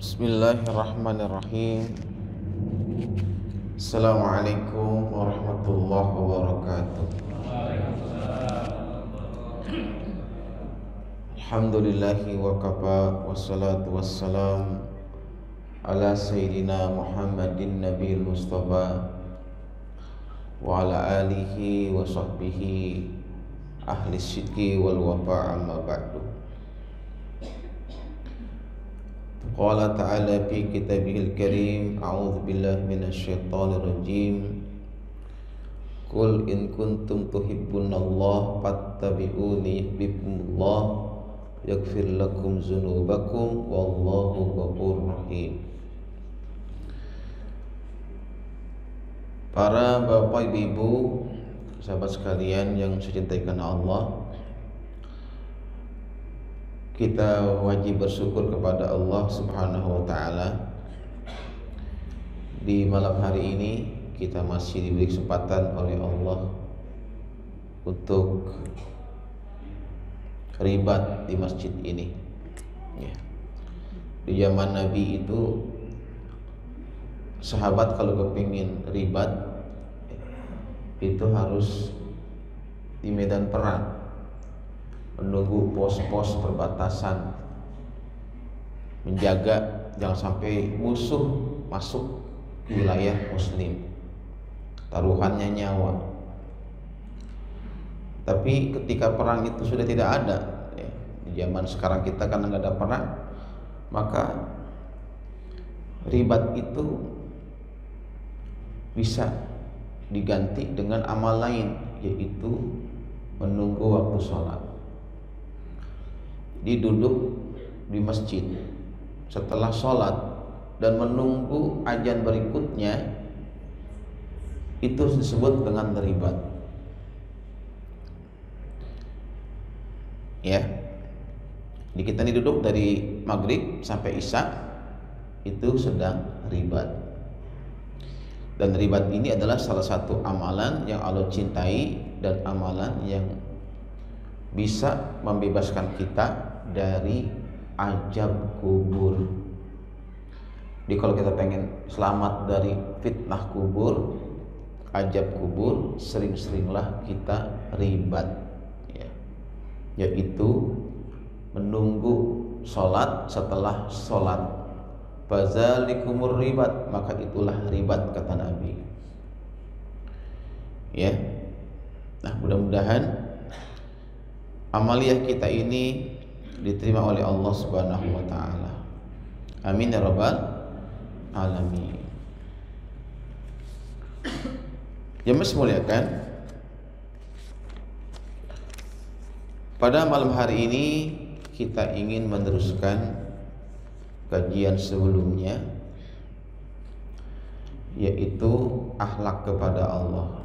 Bismillahirrahmanirrahim. Assalamualaikum warahmatullahi wabarakatuh. Alhamdulillahi wa kafa, wassalatu wassalam ala sayyidina Muhammadin nabiyil mustafa wa ala alihi wa sahbihi ahli sidqi wal wafa, amma ba'du. Qala ta'ala fi kitabihil karim, a'udzu billahi minasyaitonir rajim. Qul in kuntum tuhibbunallaha fattabi'uni yuhibbukumullah yaghfir lakum dzunubakum wallahu ghafurur rahim. Para bapak ibu, sahabat sekalian yang saya cintai karena Allah, kita wajib bersyukur kepada Allah Subhanahu wa taala. Di malam hari ini kita masih diberi kesempatan oleh Allah untuk ribat di masjid ini. Di zaman Nabi itu, sahabat kalau kepingin ribat itu harus di medan perang, menunggu pos-pos perbatasan, menjaga jangan sampai musuh masuk ke wilayah muslim, taruhannya nyawa. Tapi ketika perang itu sudah tidak ada, di zaman sekarang kita karena nggak ada perang, maka ribat itu bisa diganti dengan amal lain, yaitu menunggu waktu sholat. Diduduk di masjid setelah sholat dan menunggu azan berikutnya, itu disebut dengan ribat. Jadi kita ini duduk dari maghrib sampai isya, itu sedang ribat. Dan ribat ini adalah salah satu amalan yang Allah cintai dan amalan yang bisa membebaskan kita dari azab kubur. Jadi kalau kita pengen selamat dari fitnah kubur, azab kubur, sering-seringlah kita ribat, yaitu menunggu sholat setelah sholat. Fazalikumur ribat, maka itulah ribat, kata Nabi. Nah, mudah-mudahan amaliyah kita ini diterima oleh Allah Subhanahu wa taala. Amin ya rabbal alamin. Jemaah muliakan, pada malam hari ini kita ingin meneruskan kajian sebelumnya, yaitu akhlak kepada Allah.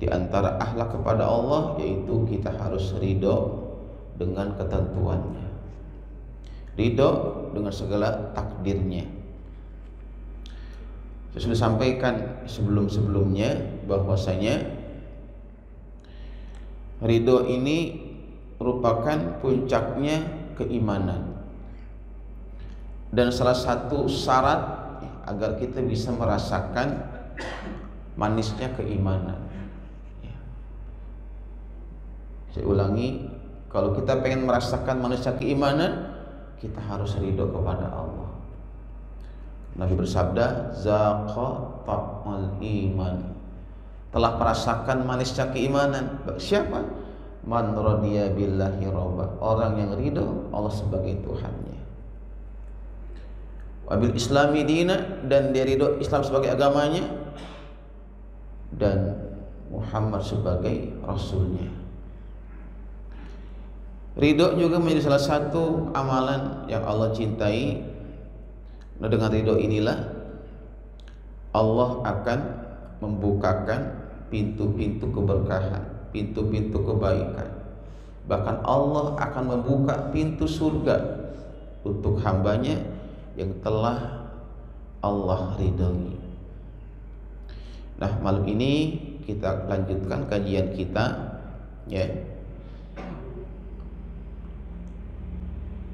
Di antara akhlak kepada Allah yaitu kita harus ridho dengan ketentuannya, ridho dengan segala takdirnya. Saya sudah sampaikan sebelum-sebelumnya bahwasanya ridho ini merupakan puncaknya keimanan, dan salah satu syarat agar kita bisa merasakan manisnya keimanan. Saya ulangi, kalau kita pengen merasakan manisnya keimanan, kita harus ridho kepada Allah. Nabi bersabda, zaqa ta'al iman, telah merasakan manisnya keimanan. Siapa? Man radiya billahi robba, orang yang ridho Allah sebagai Tuhannya. Wabil islami dina, dan dia ridho Islam sebagai agamanya, dan Muhammad sebagai Rasulnya. Ridho juga menjadi salah satu amalan yang Allah cintai. Nah, dengan ridho inilah Allah akan membukakan pintu-pintu keberkahan, pintu-pintu kebaikan. Bahkan Allah akan membuka pintu surga untuk hambanya yang telah Allah ridhoi. Nah, malam ini kita lanjutkan kajian kita,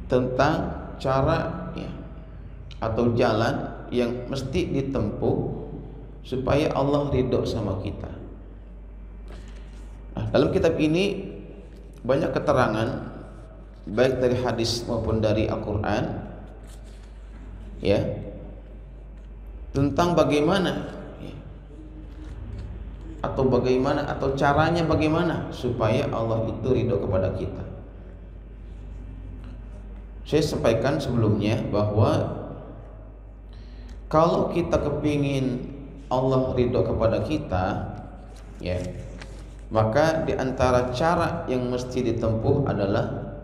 tentang cara ya, atau jalan yang mesti ditempuh supaya Allah ridho sama kita. Nah, dalam kitab ini banyak keterangan baik dari hadis maupun dari Al-Quran ya, tentang bagaimana ya, atau caranya bagaimana supaya Allah itu ridho kepada kita. Saya sampaikan sebelumnya bahwa kalau kita kepingin Allah ridho kepada kita ya, maka di antara cara yang mesti ditempuh adalah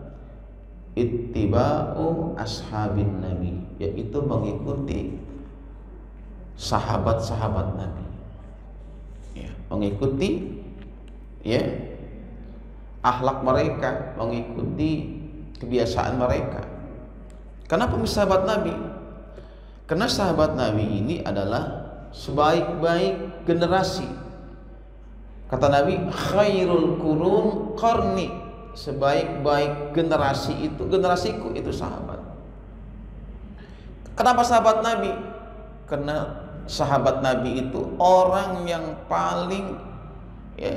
ittiba'u ashabin nabi, yaitu mengikuti sahabat-sahabat Nabi ya, mengikuti ya akhlak mereka, mengikuti kebiasaan mereka. Kenapa sahabat Nabi? Karena sahabat Nabi ini adalah sebaik-baik generasi. Kata Nabi, khairul qurun qarni, sebaik-baik generasi itu generasiku, itu sahabat. Kenapa sahabat Nabi? Karena sahabat Nabi itu orang yang paling ya,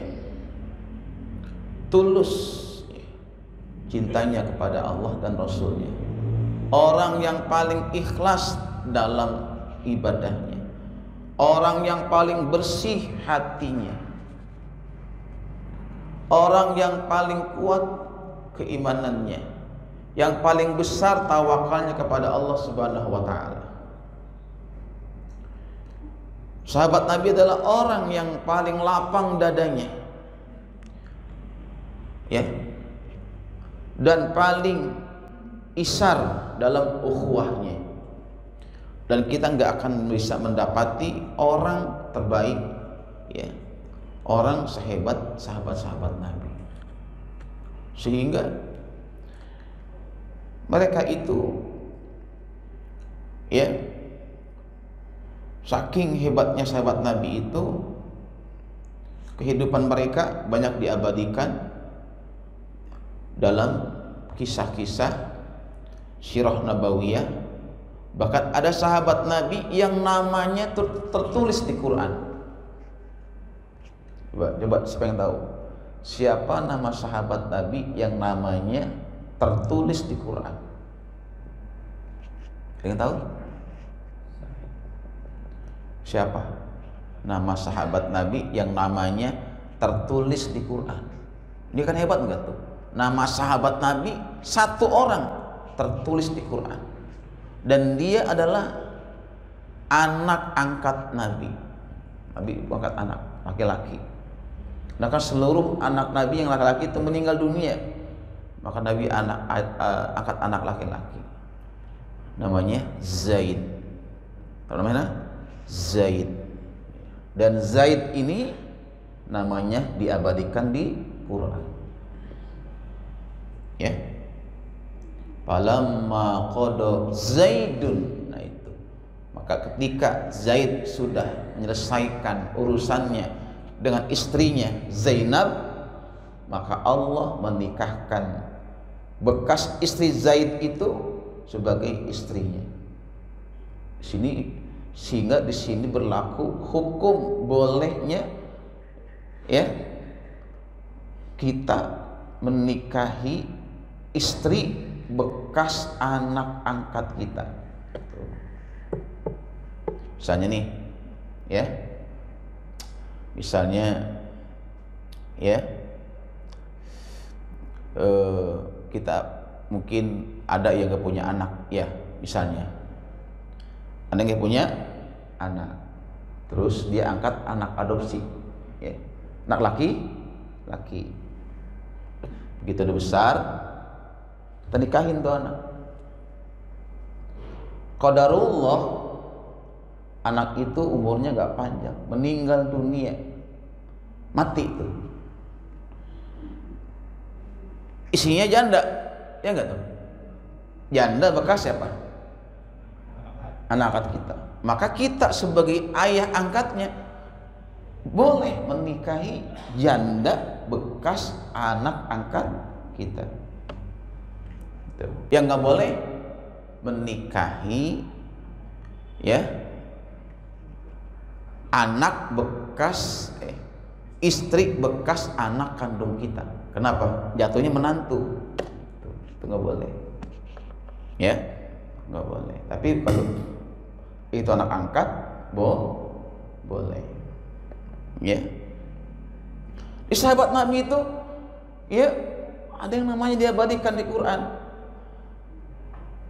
tulus ya, cintanya kepada Allah dan Rasulnya, orang yang paling ikhlas dalam ibadahnya, orang yang paling bersih hatinya, orang yang paling kuat keimanannya, yang paling besar tawakalnya kepada Allah Subhanahu wa taala. Sahabat Nabi adalah orang yang paling lapang dadanya ya, dan paling isar dalam ukhuwahnya. Dan kita nggak akan bisa mendapati orang terbaik ya, orang sehebat sahabat-sahabat Nabi, sehingga mereka itu ya, saking hebatnya sahabat Nabi itu, kehidupan mereka banyak diabadikan dalam kisah-kisah sirah nabawiyah. Bahkan ada sahabat Nabi yang namanya tertulis di Quran. Coba siapa yang tahu siapa nama sahabat Nabi yang namanya tertulis di Quran? Ada yang tahu? Siapa nama sahabat Nabi yang namanya tertulis di Quran? Dia kan hebat enggak tuh? Nama sahabat Nabi satu orang tertulis di Quran, dan dia adalah anak angkat Nabi. Nabi angkat anak laki-laki. Nah kan seluruh anak Nabi yang laki-laki itu meninggal dunia, maka Nabi angkat anak laki-laki, namanya Zaid. Apa namanya? Zaid. Dan Zaid ini namanya diabadikan di Quran ya. Falamma qada Zaidun, nah itu, maka ketika Zaid sudah menyelesaikan urusannya dengan istrinya Zainab, maka Allah menikahkan bekas istri Zaid itu sebagai istrinya. Sehingga di sini berlaku hukum bolehnya ya kita menikahi istri bekas anak angkat kita. Misalnya nih ya, misalnya ya kita mungkin ada yang gak punya anak ya, misalnya ada yang punya anak, terus dia angkat anak adopsi ya, anak laki, begitu udah besar kita nikahin tuh anak. Qadarullah anak itu umurnya gak panjang, meninggal dunia, mati tuh, isinya janda ya enggak tuh, janda bekas siapa? Anak angkat kita. Maka kita sebagai ayah angkatnya boleh menikahi janda bekas anak angkat kita. Tuh. Yang nggak boleh menikahi ya anak bekas istri bekas anak kandung kita. Kenapa? Jatuhnya menantu. Itu nggak boleh. Ya, nggak boleh. Tapi kalau itu anak angkat, boleh. Ya. Di sahabat Nabi itu, ya ada yang namanya diabadikan di Quran.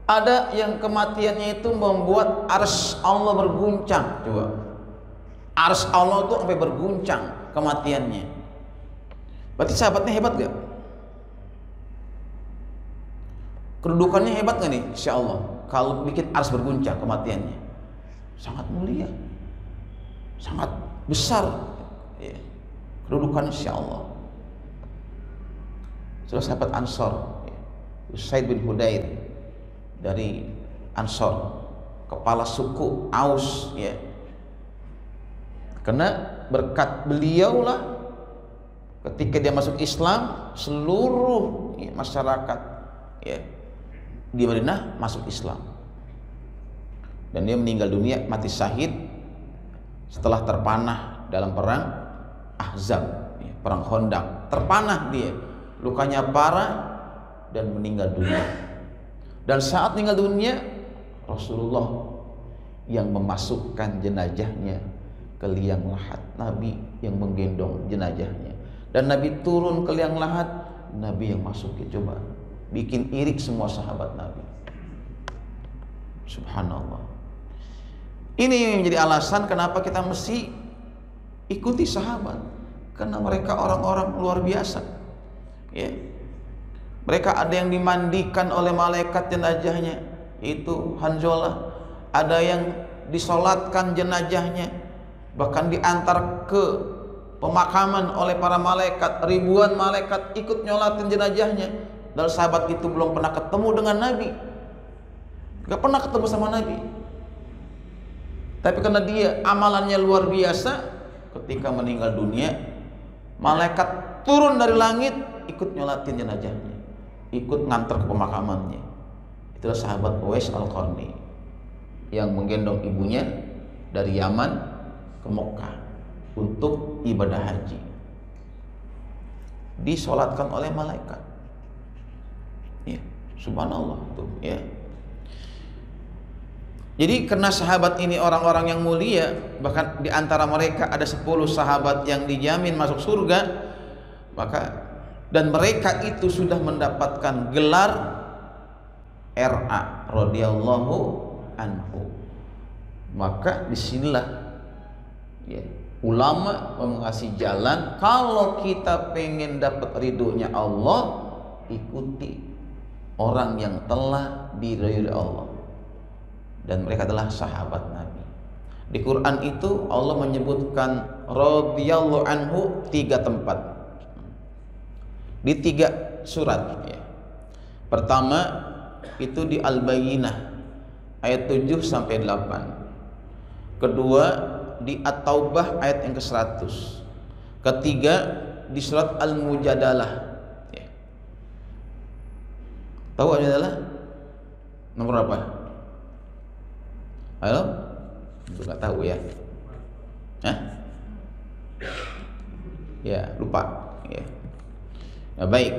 Ada yang kematiannya itu membuat arsy Allah berguncang. Coba, arsy Allah itu sampai berguncang kematiannya. Berarti sahabatnya hebat gak? Kedudukannya hebat gak nih? Insya Allah kalau bikin arsy berguncang kematiannya, sangat mulia, sangat besar ya. Kedudukannya insya Allah. Salah sahabat Ansor ya. Usaid bin Hudair dari Ansor, kepala suku Aus ya. Karena berkat beliaulah ketika dia masuk Islam, seluruh ya, masyarakat ya di Madinah masuk Islam. Dan dia meninggal dunia mati syahid setelah terpanah dalam perang Ahzab ya, perang Khandaq. Terpanah dia, lukanya parah dan meninggal dunia. Dan saat meninggal dunia, Rasulullah yang memasukkan jenazahnya ke liang lahat, Nabi yang menggendong jenazahnya. Dan Nabi turun ke liang lahat, Nabi yang masuk. Coba bikin irik semua sahabat Nabi. Subhanallah. Ini menjadi alasan kenapa kita mesti ikuti sahabat, karena mereka orang-orang luar biasa ya. Mereka ada yang dimandikan oleh malaikat jenazahnya, itu Hanzalah. Ada yang disolatkan jenazahnya, bahkan diantar ke pemakaman oleh para malaikat. Ribuan malaikat ikut nyolatin jenazahnya. Dan sahabat itu belum pernah ketemu dengan Nabi, gak pernah ketemu sama Nabi, tapi karena dia amalannya luar biasa, ketika meninggal dunia, malaikat turun dari langit ikut nyolatin jenazahnya, ikut nganter ke pemakamannya. Itulah sahabat Uwais Al-Qarni yang menggendong ibunya dari Yaman ke Mekah untuk ibadah haji, disolatkan oleh malaikat ya. Subhanallah tuh ya. Jadi karena sahabat ini orang-orang yang mulia, bahkan di antara mereka ada 10 sahabat yang dijamin masuk surga, maka dan mereka itu sudah mendapatkan gelar RA radhiyallahu anhu. Maka disinilah ya, ulama mengasih jalan, kalau kita pengen dapat ridhonya Allah, ikuti orang yang telah diridhoi Allah. Dan mereka adalah sahabat Nabi. Di Quran itu Allah menyebutkan radhiyallahu anhu 3 tempat, di 3 surat ya. Pertama itu di Al-Bayyinah ayat 7 sampai 8. Kedua di At-Taubah ayat yang ke-100. Ketiga di surat Al-Mujadalah ya. Tahu Al-Mujadalah nomor apa? Halo? Enggak tahu ya? Hah? Ya, lupa ya. Nah, baik.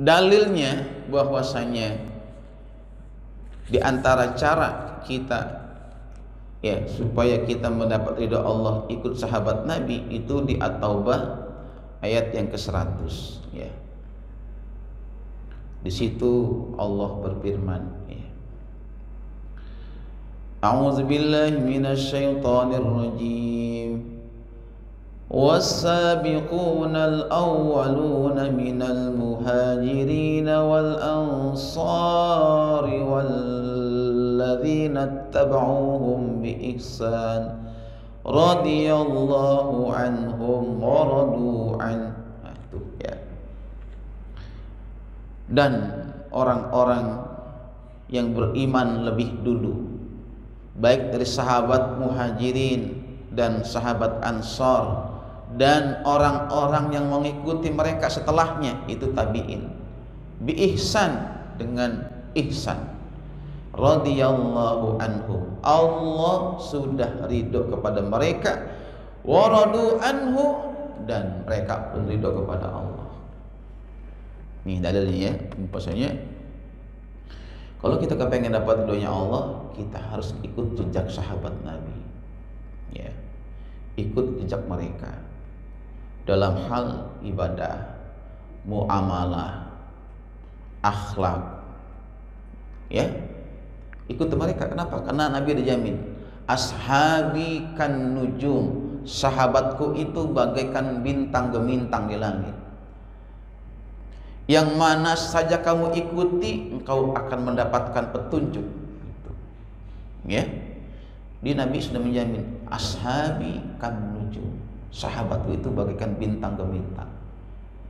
Dalilnya bahwasanya di antara cara kita ya supaya kita mendapat ridha Allah ikut sahabat Nabi itu di At-Taubah ayat yang ke-100 ya. Di situ Allah berfirman ya. A'udzu billahi minasy syaithanir rajim. والسابقون الأولون من المهاجرين والأنصار والذين اتبعوهم بإحسان رضي الله عنهم ورضوا عنه. Dan orang-orang yang beriman lebih dulu, baik dari sahabat muhajirin dan sahabat ansar, dan orang-orang yang mengikuti mereka setelahnya, itu tabi'in, bi ihsan, dengan ihsan. Radhiyallahu anhu, Allah sudah ridho kepada mereka, wa radu anhu, dan mereka pun ridho kepada Allah. Ini dalilnya ya, maksudnya kalau kita kepengen dapat ridhonya Allah, kita harus ikut jejak sahabat Nabi, ya, ikut jejak mereka dalam hal ibadah, muamalah, akhlak, ya, ikut mereka. Kenapa? Karena Nabi dijamin, ashabi kan nujum, sahabatku itu bagaikan bintang gemintang di langit. Yang mana saja kamu ikuti, engkau akan mendapatkan petunjuk. Ya, di Nabi sudah menjamin, ashabi kan nujum, sahabatku itu bagaikan bintang gemintang.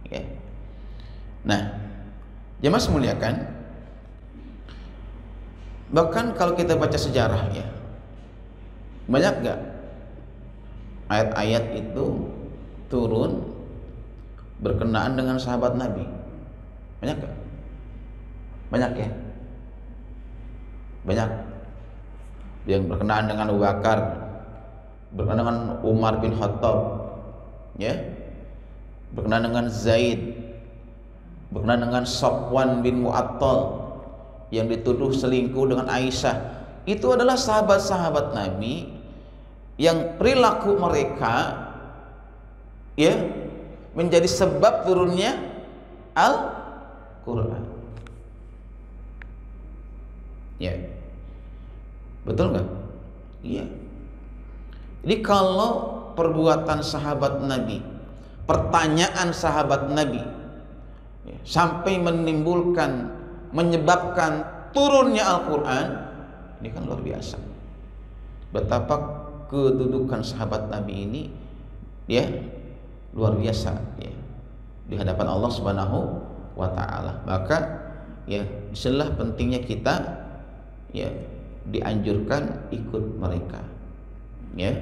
Ya. Nah, jemaah semuliakan, bahkan kalau kita baca sejarah ya, banyak gak ayat-ayat itu turun berkenaan dengan sahabat Nabi? Banyak gak? Banyak ya? Banyak. Yang berkenaan dengan Abu Bakar, berkenaan dengan Umar bin Khattab, ya, berkenaan dengan Zaid, berkenaan dengan Safwan bin Mu'attal yang dituduh selingkuh dengan Aisyah. Itu adalah sahabat-sahabat Nabi yang perilaku mereka, ya, menjadi sebab turunnya Al-Quran. Ya, betul nggak? Iya. Jadi kalau perbuatan sahabat Nabi, pertanyaan sahabat Nabi, ya, sampai menyebabkan turunnya Al-Quran, ini kan luar biasa. Betapa kedudukan sahabat Nabi ini, ya, luar biasa, ya, di hadapan Allah Subhanahu wa Ta'ala. Maka ya, disinilah pentingnya kita, ya, dianjurkan ikut mereka, ya,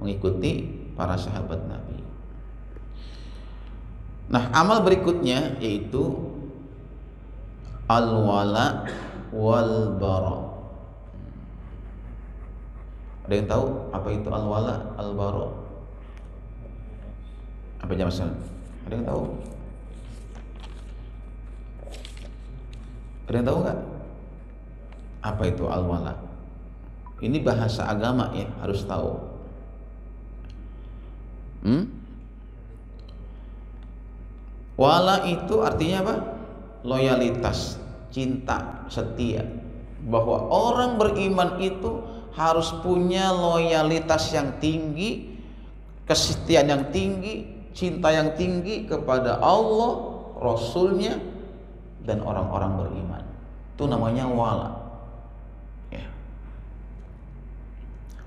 mengikuti para sahabat Nabi. Nah, amal berikutnya yaitu al-wala wal bara. Ada yang tahu apa itu al-wala al bara? Apa jamaah? Ada yang tahu? Ada yang tahu nggak? Apa itu al-wala? Ini bahasa agama ya, harus tahu. Wala itu artinya apa? Loyalitas, cinta, setia. Bahwa orang beriman itu harus punya loyalitas yang tinggi, kesetiaan yang tinggi, cinta yang tinggi kepada Allah, Rasulnya, dan orang-orang beriman. Itu namanya wala. Ya.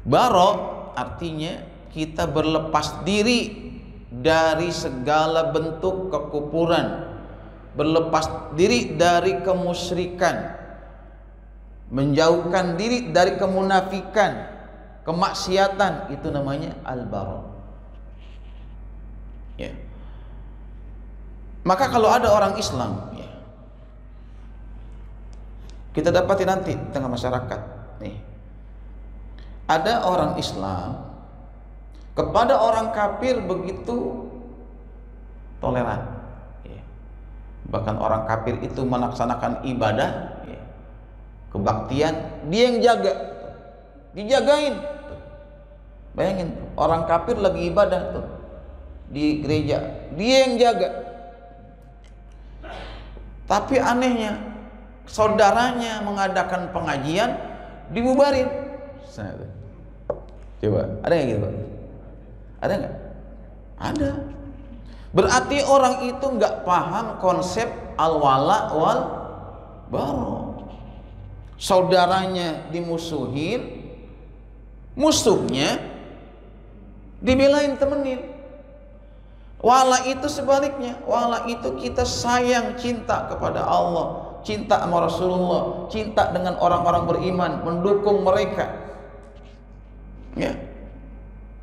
Barok artinya kita berlepas diri dari segala bentuk kekufuran, berlepas diri dari kemusyrikan, menjauhkan diri dari kemunafikan, kemaksiatan. Itu namanya al-bara. Ya. Maka kalau ada orang Islam, ya, kita dapati nanti di tengah masyarakat nih, ada orang Islam kepada orang kafir begitu toleran, ya. Bahkan orang kafir itu melaksanakan ibadah, ya, kebaktian, dia yang jaga, dijagain. Bayangin, orang kafir lagi ibadah tuh di gereja, dia yang jaga. Tapi anehnya, saudaranya mengadakan pengajian, dibubarin. Coba, ada yang gitu? Ada nggak? Ada. Berarti orang itu nggak paham konsep al-wala wal bara. Saudaranya dimusuhin, musuhnya dibelain, temenin. Wala itu sebaliknya, wala itu kita sayang, cinta kepada Allah, cinta sama Rasulullah, cinta dengan orang-orang beriman, mendukung mereka, ya,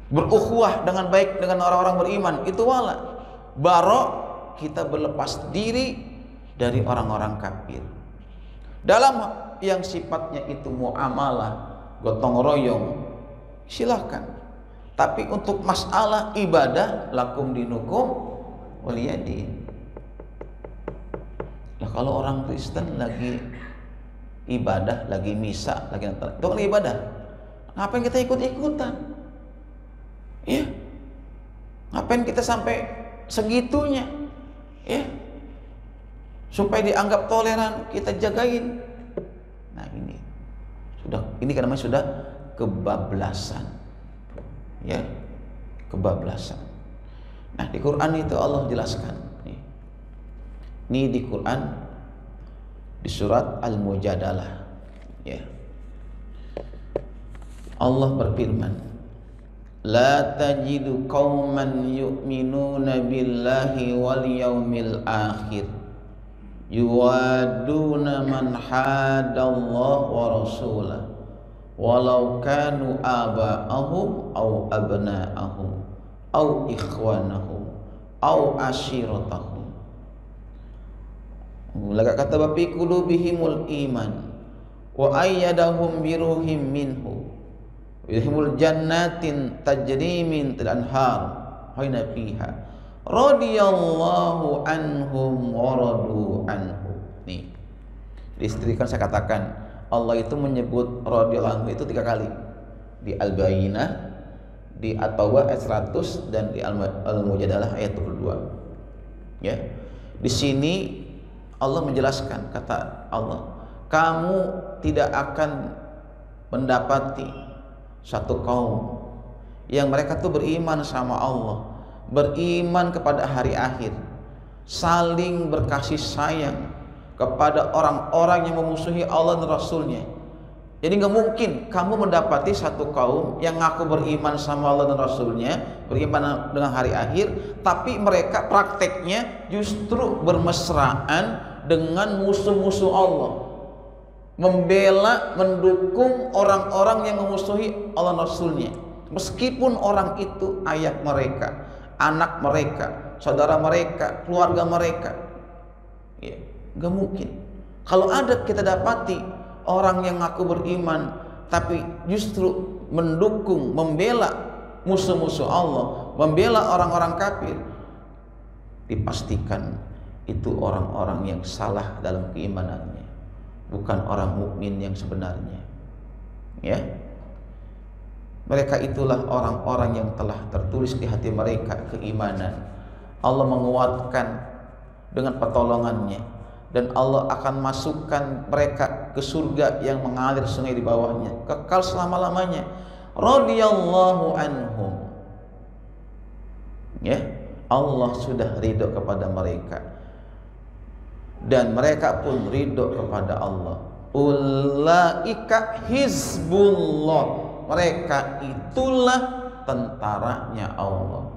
berukhuwah dengan baik dengan orang-orang beriman. Itu wala. Bara, kita berlepas diri dari orang-orang kafir. Dalam yang sifatnya itu muamalah, gotong royong, silahkan. Tapi untuk masalah ibadah, lakum dinukum waliyadin. Nah, kalau orang Kristen lagi ibadah, lagi misa, lagi nonton, itu lagi ibadah, ngapain kita ikut-ikutan? Ya, ngapain kita sampai segitunya? Ya, supaya dianggap toleran, kita jagain. Nah, ini kan namanya sudah kebablasan. Ya, kebablasan. Nah, di Quran itu Allah jelaskan. Ini di Quran di surat Al-Mujadalah, ya. Allah berfirman, la tajidu qauman yu'minuna billahi wal yaumil akhir yuwaduna man hadallah wa rasulah walau kanu aba'ahum aw abna'ahum aw ikhwanahum aw ashiratahum. Laka kata bapi qulubihimul iman wa ayyadahum biruhim minhu yudhimul jannatin tajri min anhar hayna fiha radiyallahu anhum wa radu anhu. Nih, diistrikan saya katakan Allah itu menyebut radiyallahu anhu itu 3 kali, di Al-Bayyinah, di At-Taubah ayat 100 dan di Al-Mujadalah ayat 22. Ya. Di sini Allah menjelaskan, kata Allah, kamu tidak akan mendapati satu kaum yang mereka tuh beriman sama Allah, beriman kepada hari akhir, saling berkasih sayang kepada orang-orang yang memusuhi Allah dan Rasulnya. Jadi nggak mungkin kamu mendapati satu kaum yang ngaku beriman sama Allah dan Rasulnya, beriman dengan hari akhir, tapi mereka prakteknya justru bermesraan dengan musuh-musuh Allah, membela, mendukung orang-orang yang memusuhi Allah dan Rasulnya, meskipun orang itu ayah mereka, anak mereka, saudara mereka, keluarga mereka. Ya, nggak mungkin. Kalau ada kita dapati orang yang ngaku beriman tapi justru mendukung, membela musuh-musuh Allah, membela orang-orang kafir, dipastikan itu orang-orang yang salah dalam keimanannya, bukan orang mukmin yang sebenarnya. Ya, mereka itulah orang-orang yang telah tertulis di hati mereka keimanan. Allah menguatkan dengan pertolongannya, dan Allah akan masukkan mereka ke surga yang mengalir sungai di bawahnya, kekal selama-lamanya. Radiyallahu anhum. Ya, Allah sudah ridho kepada mereka dan mereka pun ridho kepada Allah. Ulaika hizbullah. Mereka itulah tentaranya Allah,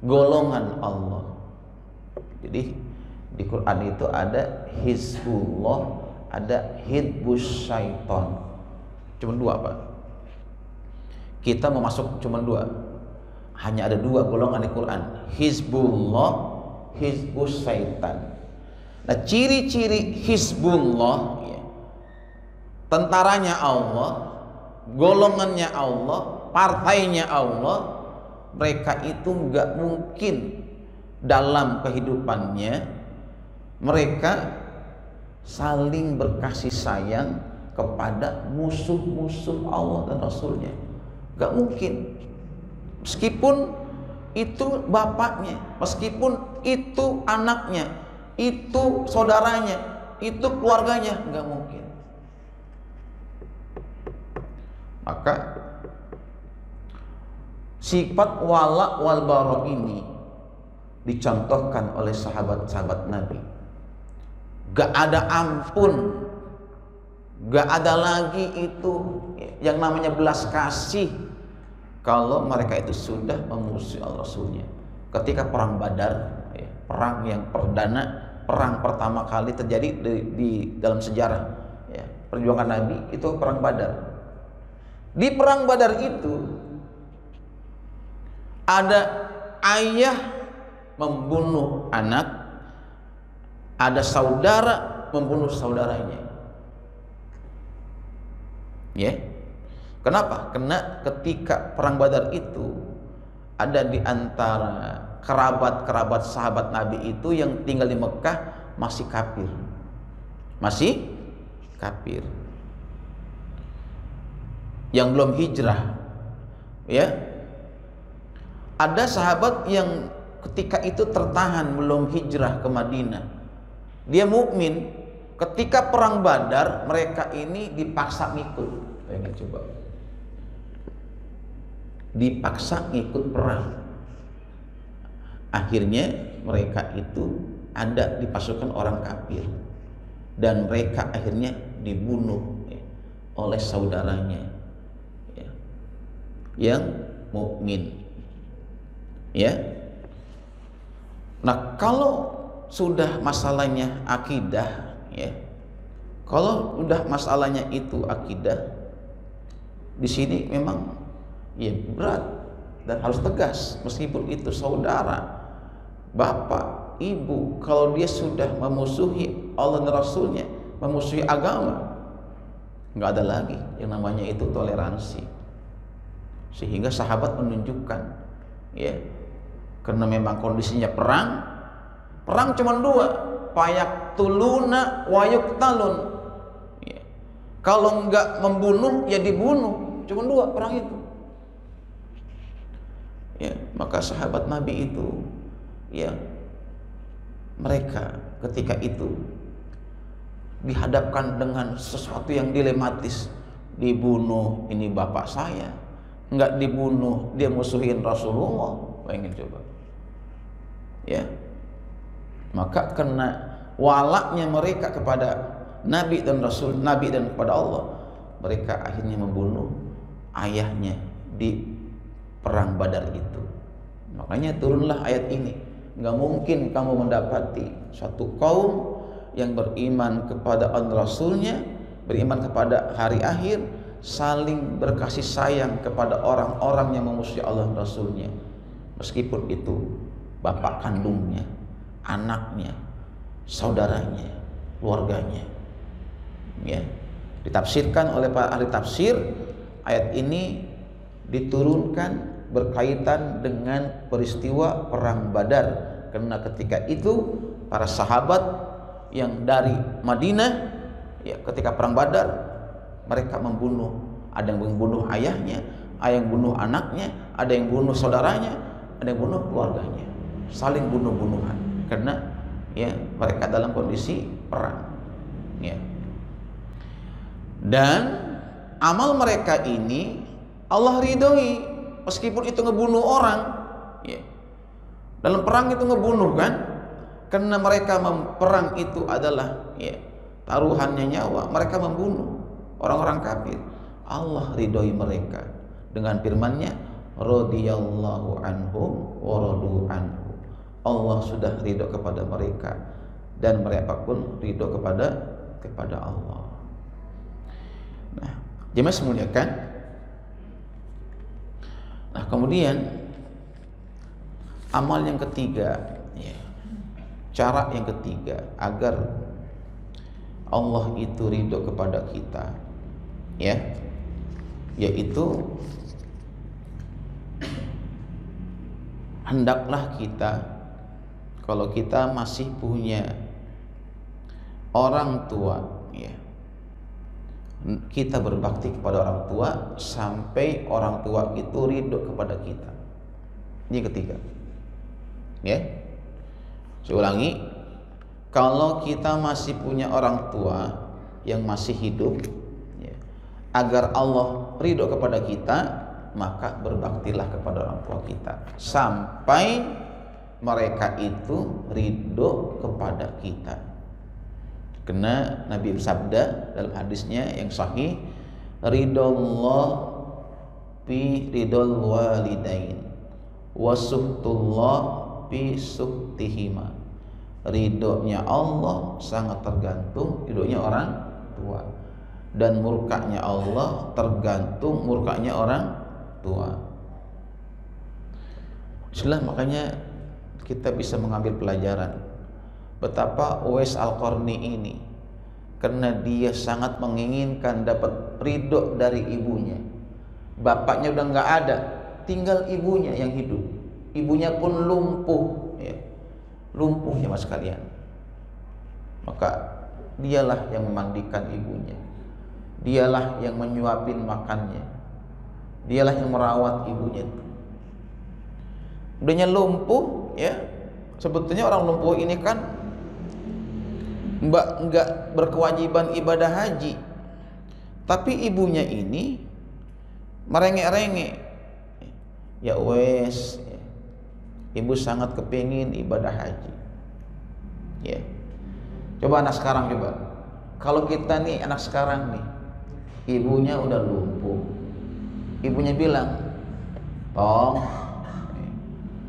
golongan Allah. Jadi di Quran itu ada hizbullah, ada hizbus syaiton. Cuma 2, Pak. Kita mau masuk cuma 2. Hanya ada 2 golongan di Quran, hizbullah, hizbus syaitan. Nah, ciri-ciri hizbullah, ya, tentaranya Allah, golongannya Allah, partainya Allah, mereka itu nggak mungkin dalam kehidupannya mereka saling berkasih sayang kepada musuh-musuh Allah dan Rasulnya. Gak mungkin. Meskipun itu bapaknya, meskipun itu anaknya, itu saudaranya, itu keluarganya, gak mungkin. Maka sifat wala wal bara ini dicontohkan oleh sahabat-sahabat Nabi. Gak ada ampun, gak ada lagi itu yang namanya belas kasih kalau mereka itu sudah memusuhi Allah Rasulnya. Ketika perang Badar, ya, perang yang perdana, perang pertama kali terjadi di dalam sejarah, ya, perjuangan Nabi itu perang Badar. Di perang Badar itu ada ayah membunuh anak, ada saudara membunuh saudaranya. Ya. Kenapa? Karena ketika perang Badar itu ada di antara kerabat-kerabat sahabat Nabi itu yang tinggal di Mekah masih kafir. Masih kafir. Yang belum hijrah. Ya. Ada sahabat yang ketika itu tertahan belum hijrah ke Madinah. Dia mukmin. Ketika perang Badar mereka ini dipaksa ngikut. Pengen coba. Dipaksa ngikut perang. Akhirnya mereka itu ada di pasukan orang kafir dan mereka akhirnya dibunuh oleh saudaranya yang mukmin. Ya. Nah, kalau sudah masalahnya akidah, ya. Kalau sudah masalahnya itu akidah, di sini memang ya berat dan harus tegas, meskipun itu saudara, bapak, ibu. Kalau dia sudah memusuhi Allah dan Rasulnya, memusuhi agama, nggak ada lagi yang namanya itu toleransi. Sehingga sahabat menunjukkan, ya, karena memang kondisinya perang cuma dua, payak tuluna wayuk talun. Ya. Kalau nggak membunuh ya dibunuh, cuma dua perang itu. Ya, maka sahabat Nabi itu, ya, mereka ketika itu dihadapkan dengan sesuatu yang dilematis. Dibunuh, ini bapak saya. Enggak dibunuh, dia musuhin Rasulullah. Bayangin coba. Ya. Maka karena walaknya mereka kepada Nabi dan Rasul, Nabi dan kepada Allah, mereka akhirnya membunuh ayahnya di perang Badar itu. Makanya turunlah ayat ini. Nggak mungkin kamu mendapati suatu kaum yang beriman kepada Allah Rasulnya, beriman kepada hari akhir, saling berkasih sayang kepada orang-orang yang memusuhi Allah dan Rasulnya, meskipun itu bapak kandungnya, anaknya, saudaranya, keluarganya. Ya. Ditafsirkan oleh para ahli tafsir, ayat ini diturunkan berkaitan dengan peristiwa perang Badar, karena ketika itu para sahabat yang dari Madinah, ya, ketika perang Badar mereka membunuh, ada yang membunuh ayahnya, ada yang bunuh anaknya, ada yang bunuh saudaranya, ada yang bunuh keluarganya, saling bunuh-bunuhan karena, ya, mereka dalam kondisi perang. Ya. Dan amal mereka ini Allah ridhoi. Meskipun itu ngebunuh orang, ya. Dalam perang itu ngebunuh kan, karena mereka perang itu adalah, ya, taruhannya nyawa. Mereka membunuh orang-orang kafir. Allah ridhoi mereka dengan firman-Nya, radhiyallahu anhum wa radu anhu. Allah sudah ridho kepada mereka dan mereka pun ridho kepada Allah. Nah, jemaah semuliakan. Nah, kemudian amal yang ketiga, ya, cara yang ketiga agar Allah itu ridho kepada kita, ya, yaitu hendaklah kita, kalau kita masih punya orang tua, ya, kita berbakti kepada orang tua sampai orang tua itu ridho kepada kita. Ini ketiga. Ya. Saya ulangi, kalau kita masih punya orang tua yang masih hidup, ya, agar Allah ridho kepada kita, maka berbaktilah kepada orang tua kita sampai mereka itu ridho kepada kita. Karena Nabi bersabda dalam hadisnya yang sahih, ridallah fi ridal walidain wa suhtullah fi suhtihima. Ridhonya Allah sangat tergantung ridhonya orang tua, dan murkanya Allah tergantung murkanya orang tua. Itulah makanya kita bisa mengambil pelajaran betapa Uwais Al-Qarni ini karena dia sangat menginginkan dapat ridho dari ibunya. Bapaknya udah nggak ada, tinggal ibunya yang hidup. Ibunya pun lumpuh, ya. Lumpuh ya mas kalian. Maka dialah yang memandikan ibunya, dialah yang menyuapin makannya, dialah yang merawat ibunya. Udahnya lumpuh, ya. Sebetulnya orang lumpuh ini kan nggak berkewajiban ibadah haji, tapi ibunya ini merengek-rengek. Ya wes, ibu sangat kepingin ibadah haji. Ya, coba anak sekarang coba. Kalau kita nih anak sekarang nih, ibunya udah lumpuh, ibunya bilang, tong,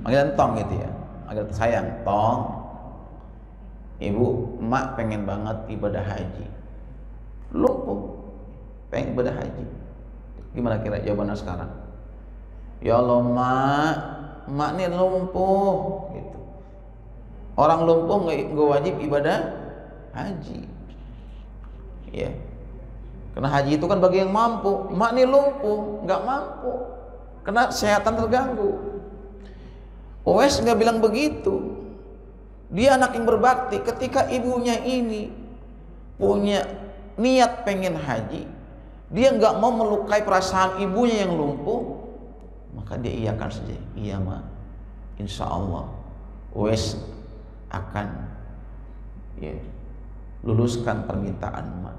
panggilan tong gitu ya, agak sayang, tong. Ibu, emak pengen banget ibadah haji. Lumpuh, pengen ibadah haji. Gimana kira jawabannya sekarang? Ya Allah emak nih lumpuh gitu. Orang lumpuh nggak wajib ibadah haji. Ya. Karena haji itu kan bagi yang mampu. Emak nih lumpuh, nggak mampu. Karena kesehatan terganggu. Uwais nggak bilang begitu. Dia anak yang berbakti. Ketika ibunya ini punya niat pengen haji, dia nggak mau melukai perasaan ibunya yang lumpuh, maka dia iyakan saja. Iya ma, insya Allah Uwais akan ya, luluskan permintaan ma.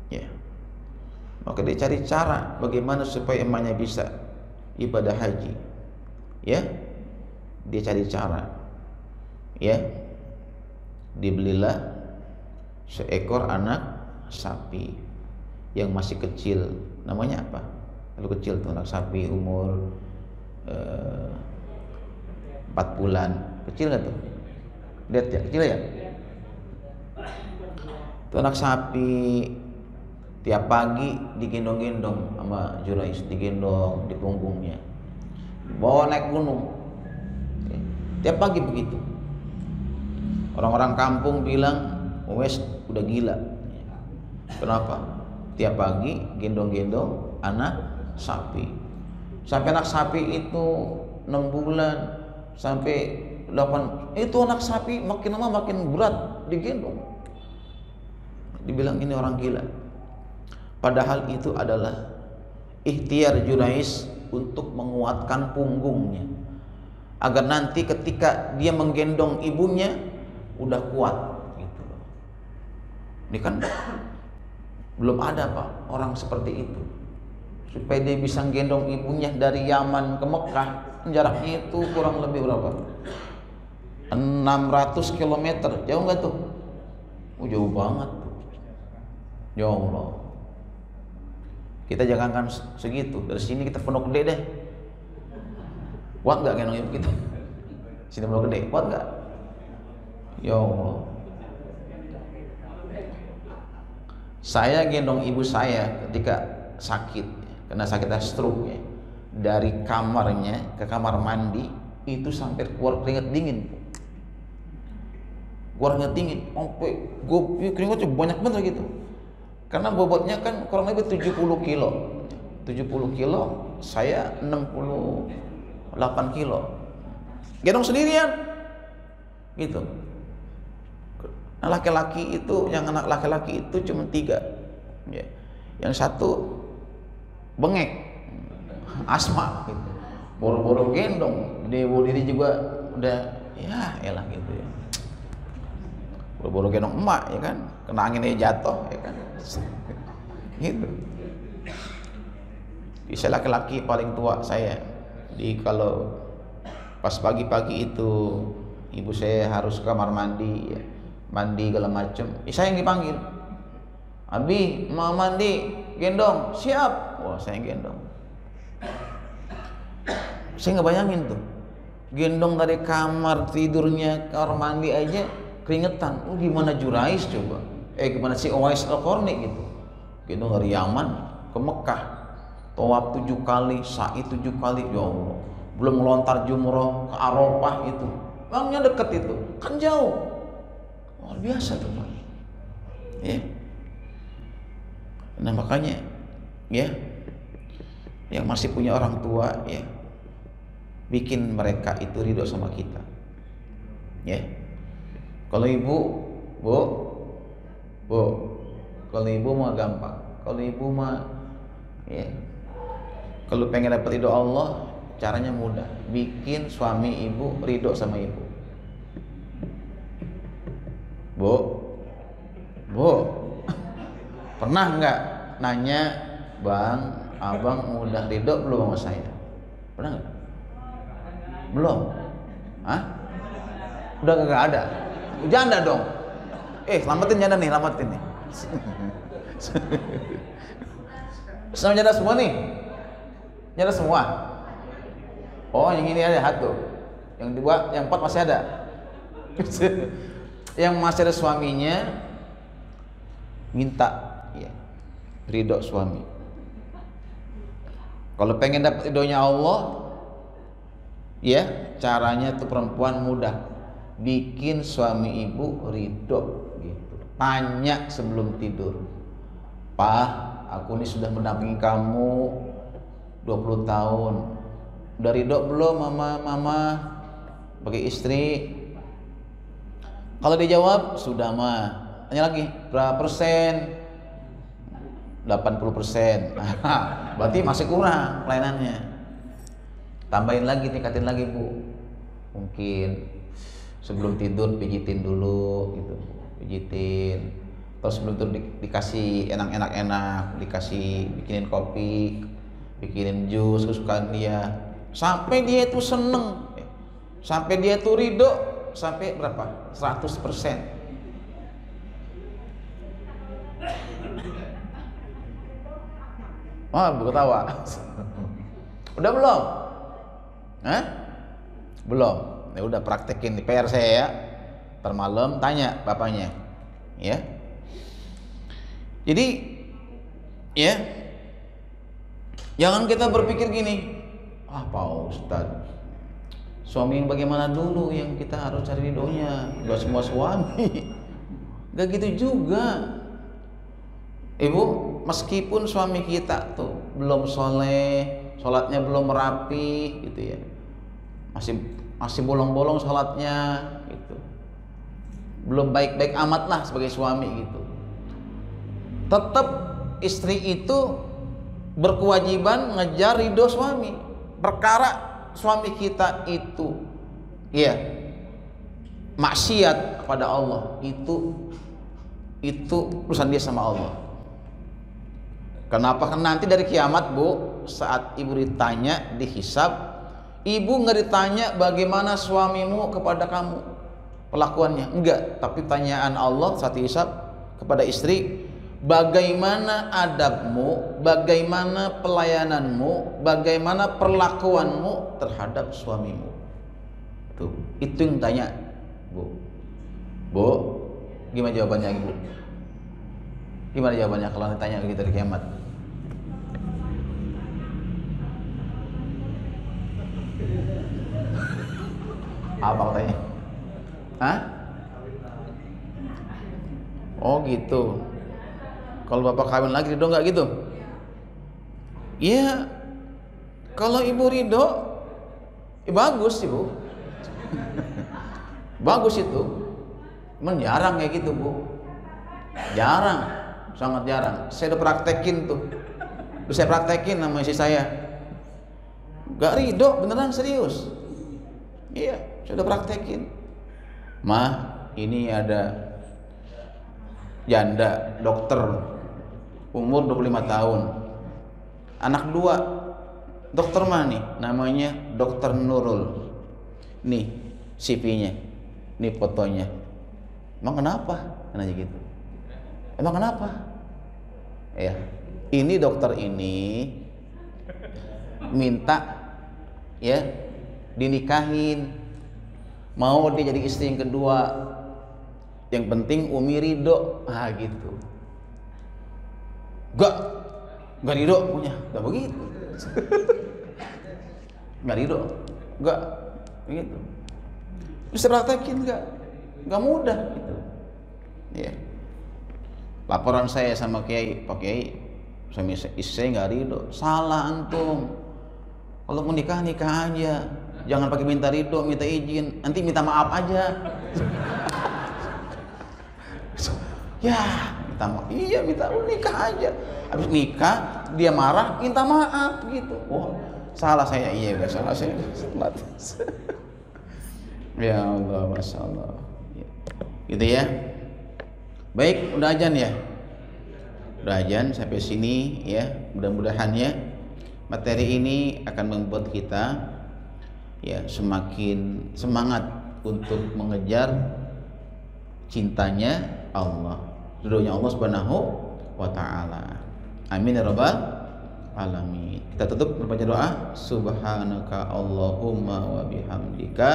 Ya, maka dia cari cara bagaimana supaya emaknya bisa ibadah haji. Ya, dia cari cara. Ya, dibelilah seekor anak sapi yang masih kecil. Namanya apa? Kalau kecil tuh anak sapi umur 4 bulan. Kecil nggak tuh? Lihat ya, kecil ya. Itu anak sapi tiap pagi digendong-gendong sama Jurais, digendong di punggungnya, bawa naik gunung. Tiap pagi begitu. Orang-orang kampung bilang Uwais udah gila. Kenapa? Tiap pagi gendong-gendong anak sapi. Sampai anak sapi itu 6 bulan sampai 8, itu anak sapi makin lama makin berat digendong. Dibilang ini orang gila. Padahal itu adalah ikhtiar Jurais untuk menguatkan punggungnya, agar nanti ketika dia menggendong ibunya udah kuat gitu. Ini kan belum ada Pak orang seperti itu, supaya dia bisa gendong ibunya dari Yaman ke Mekah. Jaraknya itu kurang lebih berapa? 600 km. Jauh nggak tuh? Jauh banget. Ya Allah, kita jangankan segitu, dari sini kita Pondok Gede deh, kuat nggak gendong ibu kita? Sini Pondok Gede, kuat nggak? Ya Allah, saya gendong ibu saya ketika sakit, kena sakit stroke ya, dari kamarnya ke kamar mandi itu sampai keluar keringat dingin, keluar keringat dingin, sampai gue keringatnya banyak banget gitu, karena bobotnya kan kurang lebih 70 kilo, 70 kilo, saya 68 kilo, gendong sendirian, gitu. Nah, laki-laki itu, yang anak laki-laki itu cuma 3 ya. Yang satu bengek, asma gitu. Boro-boro gendong, diri juga udah ya elah gitu ya. Boro-boro gendong emak ya kan, kena angin aja jatuh ya kan. Gitu. Saya laki-laki paling tua saya. Jadi kalau pas pagi-pagi itu ibu saya harus ke kamar mandi ya, mandi segala macem, saya yang dipanggil, Abi mau mandi, gendong, siap. Wah, saya yang gendong. Saya nggak bayangin tuh, gendong dari kamar tidurnya ke kamar mandi aja keringetan. Gimana Jurais coba? Gimana si Uwais Al-Qarni gitu, gendong dari Yaman ke Mekah, tawaf 7 kali, sa'i 7 kali, ya Allah, belum melontar jumroh ke Arafah itu, bangnya deket itu, kan jauh. Luar biasa tuh Pak. Ya. Nah makanya ya, yang masih punya orang tua ya, bikin mereka itu ridho sama kita. Ya. Kalau ibu, bu, kalau ibu mah gampang. Kalau ibu mah ya, kalau pengen dapat ridho Allah, caranya mudah. Bikin suami ibu ridho sama ibu. Bu, pernah nggak nanya, bang, abang udah ridho belum sama saya? Pernah nggak? Belum? Hah? Udah nggak ada? Janda dong. Selamatin janda nih, selamatin nih. Sama janda semua nih? Janda semua? Oh, yang ini ada satu. Yang dua, yang empat masih ada. Yang masih ada suaminya, minta ya, ridho suami. Kalau pengen dapat ridhonya Allah, ya caranya tuh perempuan mudah, bikin suami ibu ridho gitu. Tanya sebelum tidur, "Pak, aku ini sudah mendampingi kamu 20 tahun. Udah ridho belum mama bagi istri?" Kalau dia jawab sudah mah, tanya lagi berapa persen? 80%. Nah, berarti masih kurang pelayanannya. Tambahin lagi, tingkatin lagi bu. Mungkin sebelum tidur pijitin dulu gitu, pijitin. Terus sebelum tidur dikasih enak-enak, dikasih bikinin kopi, bikinin jus kesukaan dia, sampai dia itu seneng, sampai dia itu ridho, sampai berapa? 100%. Bu ketawa. Udah belum? Hah? Belum. Ya udah, praktekin di PR saya ya. Ntar malam tanya bapaknya. Ya. Jadi ya, jangan kita berpikir gini, Pak Ustadz, suami yang bagaimana dulu yang kita harus cari ridhonya? Gak semua suami. Gak gitu juga. Ibu, meskipun suami kita tuh belum soleh, sholatnya belum rapi gitu ya, masih bolong-bolong sholatnya gitu, belum baik-baik amat lah sebagai suami gitu, tetap istri itu berkewajiban ngejar ridho suami. Perkara suami kita itu ya maksiat kepada Allah, itu urusan dia sama Allah. Kenapa? Karena nanti dari kiamat bu, saat ibu ditanya dihisab, ibu nggak ditanya bagaimana suamimu kepada kamu perlakuannya, enggak, tapi pertanyaan Allah saat dihisab kepada istri, bagaimana adabmu, bagaimana pelayananmu, bagaimana perlakuanmu terhadap suamimu. Tuh, itu yang tanya bu, gimana jawabannya ibu? Gimana jawabannya kalau ditanya gitu dari kiamat? Apa katanya? Hah? Oh gitu. Kalau bapak kawin lagi ridho nggak gitu? Iya. Kalau ibu ridho, bagus ibu. Bagus itu. Cuman jarang kayak gitu bu. Jarang, sangat jarang. Saya udah praktekin tuh. Saya praktekin sama istri saya. Gak ridho, beneran serius. Iya, saya udah praktekin. Ini ada janda dokter umur 25 tahun, anak 2, dokter nih, namanya dokter Nurul. Nih CV-nya, nih fotonya. Emang kenapa? Nanya gitu. Emang kenapa? Ya, ini dokter ini minta ya dinikahin, mau dia jadi istri yang kedua, yang penting Umi ridho, gitu. Gak ridho punya, gak begitu. Gak ridho, gak begitu. Bisa praktekin gak mudah gitu. Ya. Laporan saya sama Kiai, Pak Kiai, suami istri nggak ridho. Salah antum. Kalau mau nikah nikah aja, jangan pakai minta ridho, minta izin, nanti minta maaf aja. Ya, minta maaf, iya minta nikah aja. Habis nikah dia marah, minta maaf gitu. Oh, salah saya, iya udah salah saya. Ya Allah, masya Allah. Gitu ya. Baik, udah azan ya. Udah azan sampai sini ya. Mudah-mudahan ya materi ini akan membuat kita ya semakin semangat untuk mengejar cintanya Allah, ridhonya Allah Subhanahu wa taala. Amin ya rabbal alamin. Kita tutup membaca doa. Subhanaka Allahumma wa bihamdika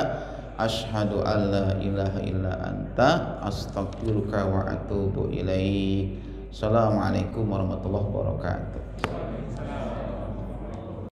asyhadu an la ilaha illa anta astaghfiruka wa atubu ilaik. Assalamualaikum warahmatullahi wabarakatuh.